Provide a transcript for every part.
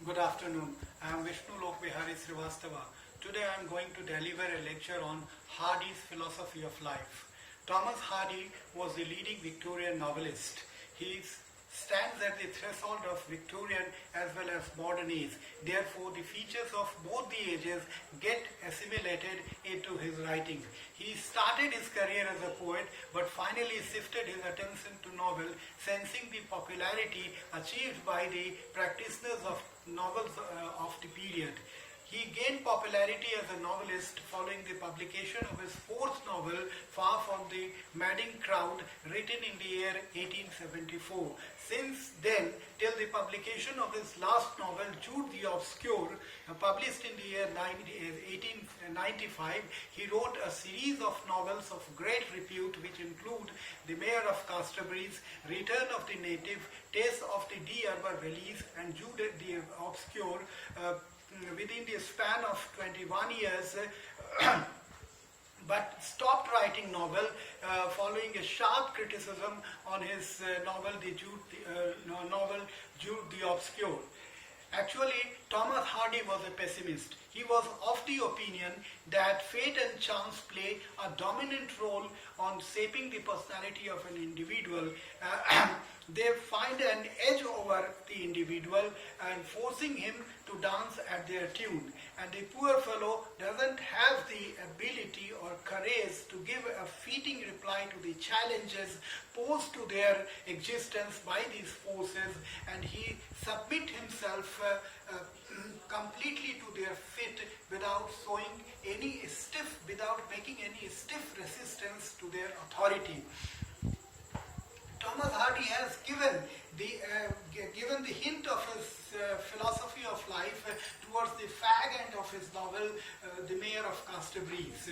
Good afternoon. I am Vishnu Lokvihari Srivastava. Today I am going to deliver a lecture on Hardy's philosophy of life. Thomas Hardy was the leading Victorian novelist. He stands at the threshold of Victorian as well as modern age. Therefore, the features of both the ages get assimilated into his writing. He started his career as a poet but finally shifted his attention to novel, sensing the popularity achieved by the practitioners of novels of the period. He gained popularity as a novelist following the publication of his fourth novel, Far from the Madding Crowd, written in the year 1874. Since then, till the publication of his last novel, Jude the Obscure, published in the year 1895, he wrote a series of novels of great repute which include The Mayor of Casterbridge, Return of the Native, Tales of the D'Urber Valleys, and Jude the Obscure. Within the span of 21 years, but stopped writing novel following a sharp criticism on his novel Jude the Obscure. Actually, Thomas Hardy was a pessimist. He was of the opinion that fate and chance play a dominant role on shaping the personality of an individual. They find an edge over the individual and forcing him to dance at their tune. And the poor fellow doesn't have the ability or courage to give a fitting reply to the challenges posed to their existence by these forces, and he submit himself completely to their fate without making any stiff resistance to their authority. Thomas Hardy has given the hint of his philosophy of life towards the fag end of his novel, The Mayor of Casterbridge.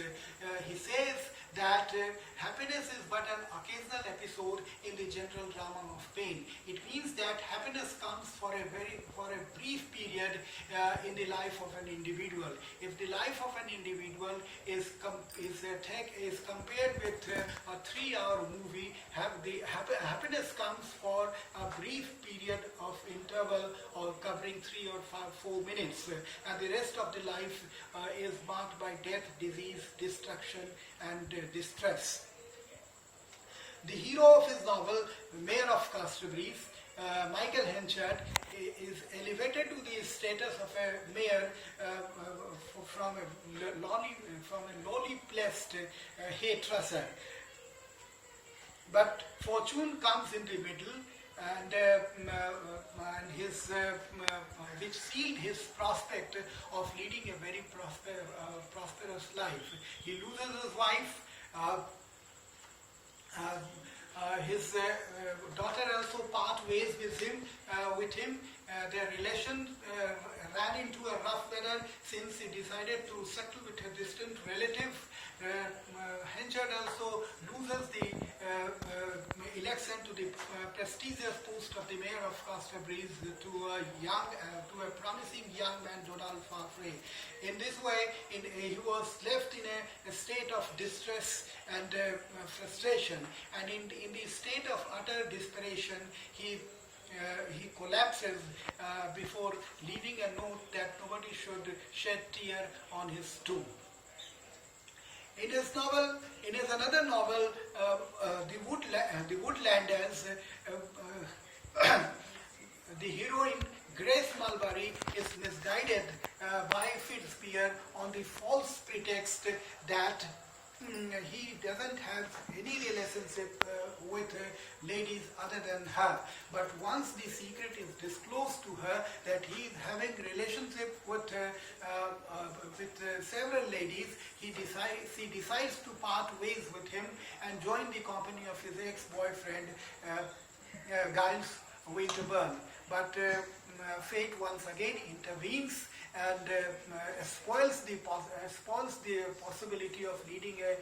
He says that happiness is but an occasional episode in the general drama of pain. It means that happiness comes for a brief period in the life of an individual. If the life of an individual is compared with a 3-hour movie, happiness comes for a brief period of interval or covering 3 or 4 minutes, and the rest of the life is marked by death, disease, destruction, and distress. The hero of his novel, Mayor of Casterbridge, Michael Henchard, is elevated to the status of a mayor from a lowly placed hairdresser. But fortune comes in the middle, and which sealed his prospect of leading a very prosperous life. He loses his wife. His daughter also part ways with him. Their relation ran into a rough weather since he decided to settle with a distant relative. Henchard also loses the election to the prestigious post of the mayor of Casterbridge to a promising young man, Donald Farfrae. In this way, he was left in a state of distress and frustration, and in the state of utter desperation, he collapses before leaving a note that nobody should shed tear on his tomb. In his another novel, The Woodlanders, the heroine Grace Mulberry is misguided by Shakespeare on the false pretext that he doesn't have any relationship with ladies other than her. But once the secret is disclosed to her that he is having relationship with several ladies, she decides to part ways with him and join the company of his ex-boyfriend Giles Winterburn. But fate once again intervenes and spoils the possibility of leading a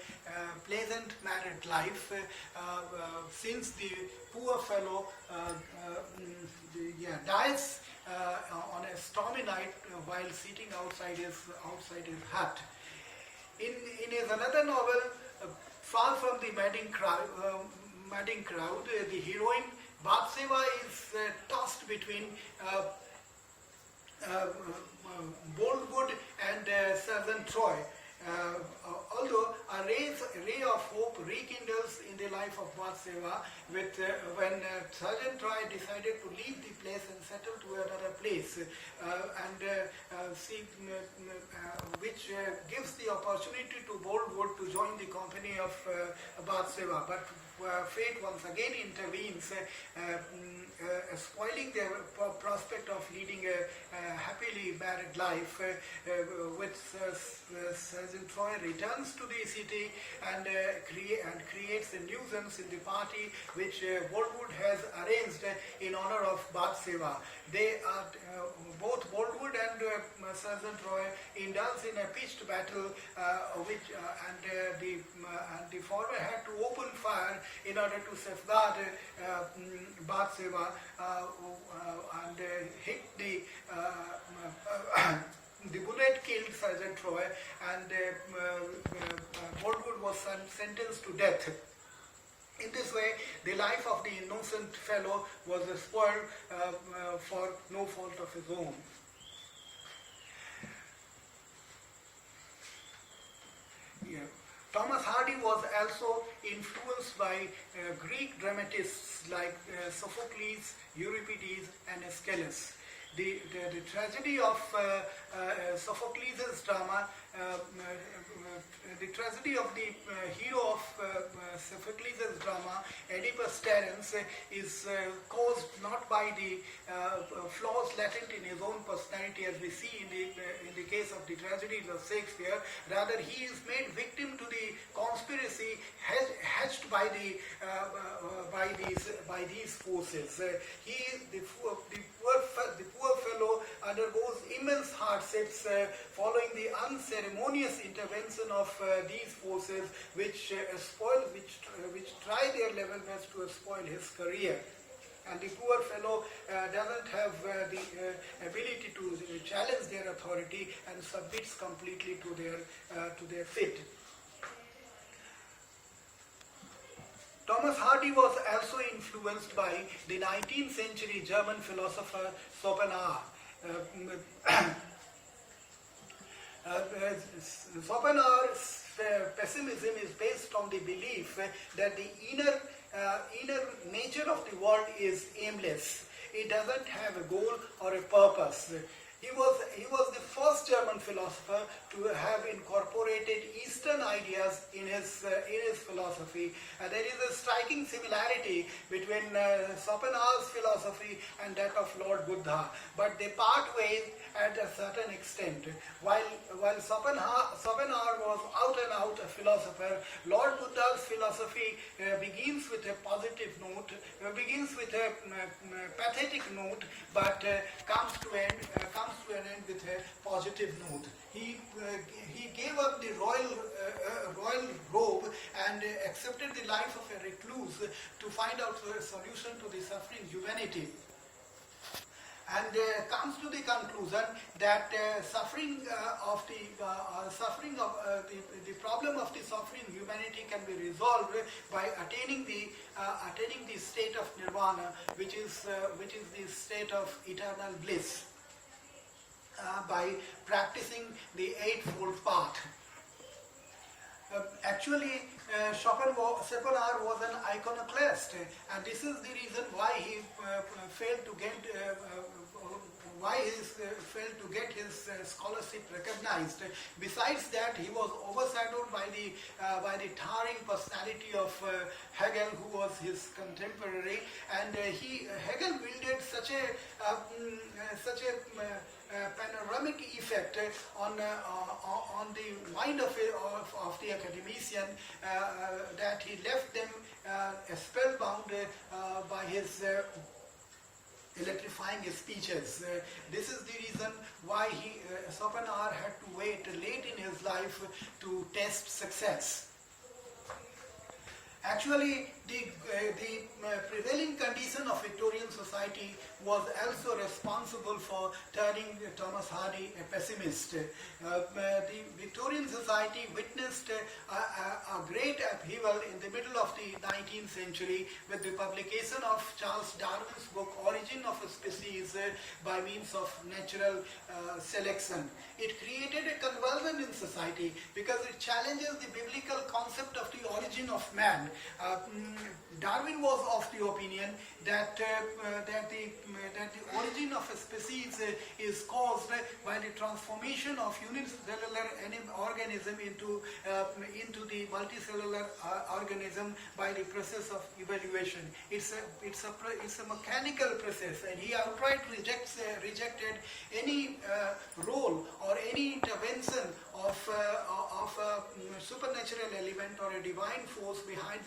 pleasant married life, since the poor fellow dies on a stormy night while sitting outside his hut. In his another novel, Far from the Madding Crowd, the heroine Bathsheba is tossed between Troy. Although a ray of hope rekindles in the life of Bathsheba when Sergeant Troy decided to leave the place and settle to another place, which gives the opportunity to Boldwood to join the company of Bathsheba. But fate once again intervenes, spoiling their prospect of leading a happily married life, with Sergeant Troy returns to the city and creates a nuisance in the party which Boldwood has arranged in honor of Bathsheba. They are both Boldwood and Sergeant Troy indulge in a pitched battle, the former had to open fire in order to safeguard Bathsheba and hit the the bullet killed Sergeant Troy, and Boldwood was sentenced to death. In this way, the life of the innocent fellow was spoiled for no fault of his own. Yeah. Thomas Hardy was also influenced by Greek dramatists like Sophocles, Euripides, and Aeschylus. The tragedy of Sophocles' drama, the tragedy of the hero of Sophocles' drama, Oedipus Terence, is caused not by the flaws latent in his own personality, as we see in the case of the tragedies of Shakespeare. Rather, he is made victim to the conspiracy hatched by these forces. The poor fellow undergoes immense hardships following the unceremonious intervention of these forces, which try their level best to spoil his career. And the poor fellow doesn't have the ability to challenge their authority and submits completely to their fate. Thomas Hardy was also influenced by the 19th century German philosopher Schopenhauer. Schopenhauer's pessimism is based on the belief that the inner nature of the world is aimless. It doesn't have a goal or a purpose. He was the first German philosopher to have incorporated Eastern ideas in his philosophy. There is a striking similarity between Schopenhauer's philosophy and that of Lord Buddha, but they part ways at a certain extent. While Schopenhauer was out and out a philosopher, Lord Buddha's philosophy begins with a positive note, begins with a pathetic note, but comes to an end with a positive note. He gave up the royal robe and accepted the life of a recluse to find out a solution to the suffering humanity, and comes to the conclusion that the problem of the suffering humanity can be resolved by attaining the state of nirvana, which is the state of eternal bliss, by practicing the Eightfold Path. Actually, Schopenhauer was an iconoclast, and this is the reason why he failed to get his scholarship recognized. Besides that, he was overshadowed by the towering personality of Hegel, who was his contemporary, and Hegel wielded such a panoramic effect on the mind of the academician that he left them spellbound by his electrifying speeches. This is the reason why Schopenhauer had to wait late in his life to test success. Actually, the prevailing condition of Victorian society was also responsible for turning Thomas Hardy a pessimist. The Victorian society witnessed a great upheaval in the middle of the 19th century with the publication of Charles Darwin's book Origin of a Species by means of natural selection. It created a convulsion in society because it challenges the biblical concept of the origin of man. Darwin was of the opinion that the origin of a species is caused by the transformation of unicellular organism into the multicellular organism by the process of evaluation. It's a mechanical process, and he outright rejected any role or any intervention of a supernatural element or a divine force behind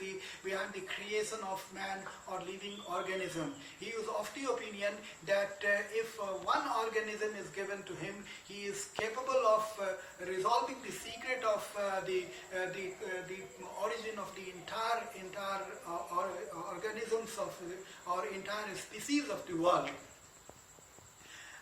the creation of man or living organism. He was of the opinion that if one organism is given to him, he is capable of resolving the secret of the origin of the entire organisms of or entire species of the world.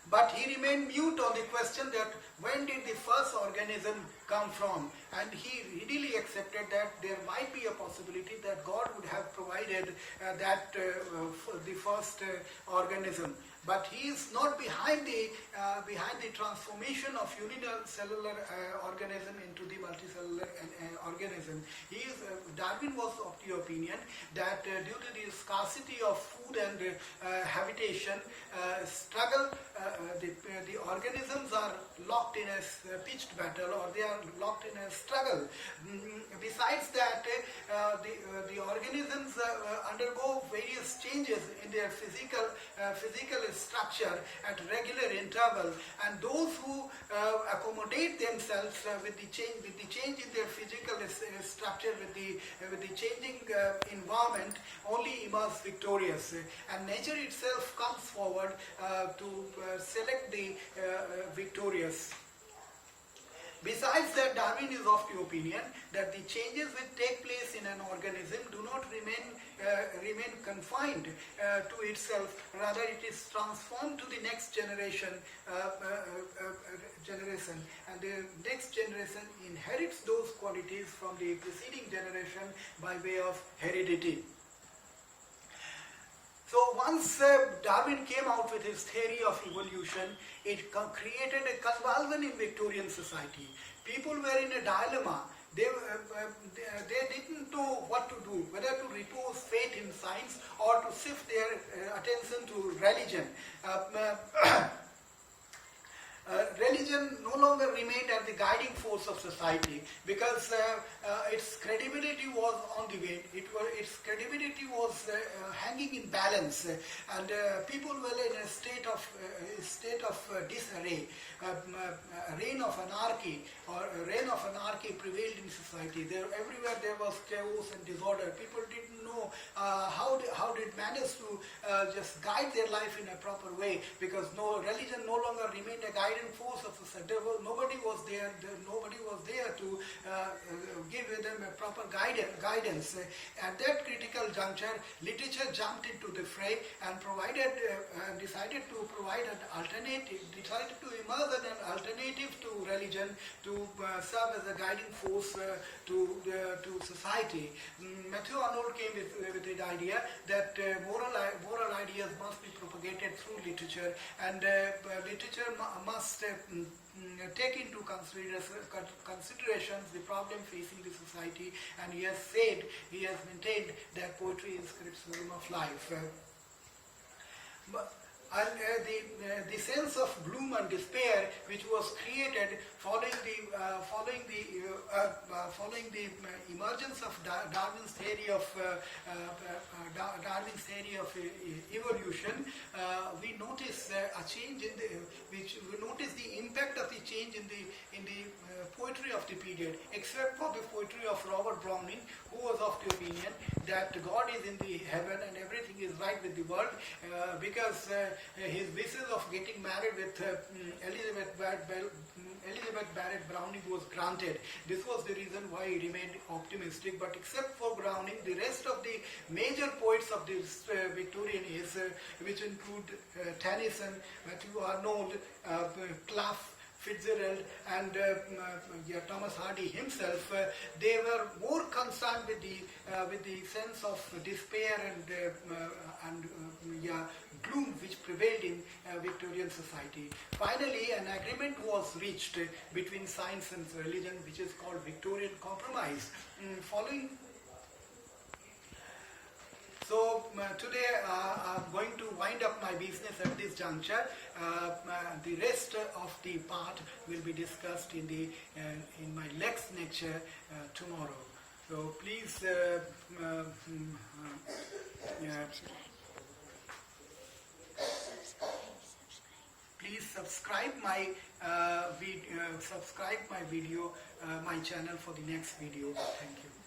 But he remained mute on the question that when did the first organism come from, and he readily accepted that there might be a possibility that God would have provided the first organism. But he is not behind the transformation of unicellular organism into the multicellular organism. Darwin was of the opinion that due to the scarcity of food and habitation struggle, the organisms are locked in a pitched battle, or they are locked in a struggle. Besides that, the organisms undergo various changes in their physical structure at regular intervals, and those who accommodate themselves with the change in their physical structure, with the changing environment, only emerge victorious. And nature itself comes forward to select the victorious. Besides that, Darwin is of the opinion that the changes which take place in an organism do not remain confined to itself. Rather, it is transformed to the next generation, and the next generation inherits those qualities from the preceding generation by way of heredity. So once Darwin came out with his theory of evolution, it created a convulsion in Victorian society. People were in a dilemma. They didn't know what to do, whether to repose faith in science or to shift their attention to religion. Religion no longer remained as the guiding force of society because its credibility was on the wane. Its credibility was hanging in balance, and people were in a state of disarray. A reign of anarchy prevailed in society. Everywhere there was chaos and disorder. People didn't know how did manage to just guide their life in a proper way, because religion no longer remained a guiding force of society. Nobody was there to give them a proper guidance. At that critical juncture, literature jumped into the fray and decided to provide an alternative, decided to emerge as an alternative to religion, to serve as a guiding force to society. Matthew Arnold came with the idea that moral ideas must be propagated through literature, and literature must take into considerations the problem facing the society, and he has maintained that poetry is criticism of life. The sense of gloom and despair which was created following the emergence of Darwin's theory of evolution, we notice a change we notice the impact of the change in the poetry of the period, except for the poetry of Robert Browning, who was of the opinion that God is in the heaven and everything is right with the world, because his wishes of getting married with Elizabeth Barrett Browning was granted. This was the reason why he remained optimistic. But except for Browning, the rest of the major poets of this Victorian age, which include Tennyson, Matthew Arnold, Clough, Fitzgerald, and Thomas Hardy himself, they were more concerned with the sense of despair and gloom which prevailed in Victorian society. Finally, an agreement was reached between science and religion, which is called Victorian Compromise. So today I'm going to wind up my business at this juncture. The rest of the part will be discussed in my next lecture tomorrow. So please please subscribe my video, my channel for the next video. Thank you.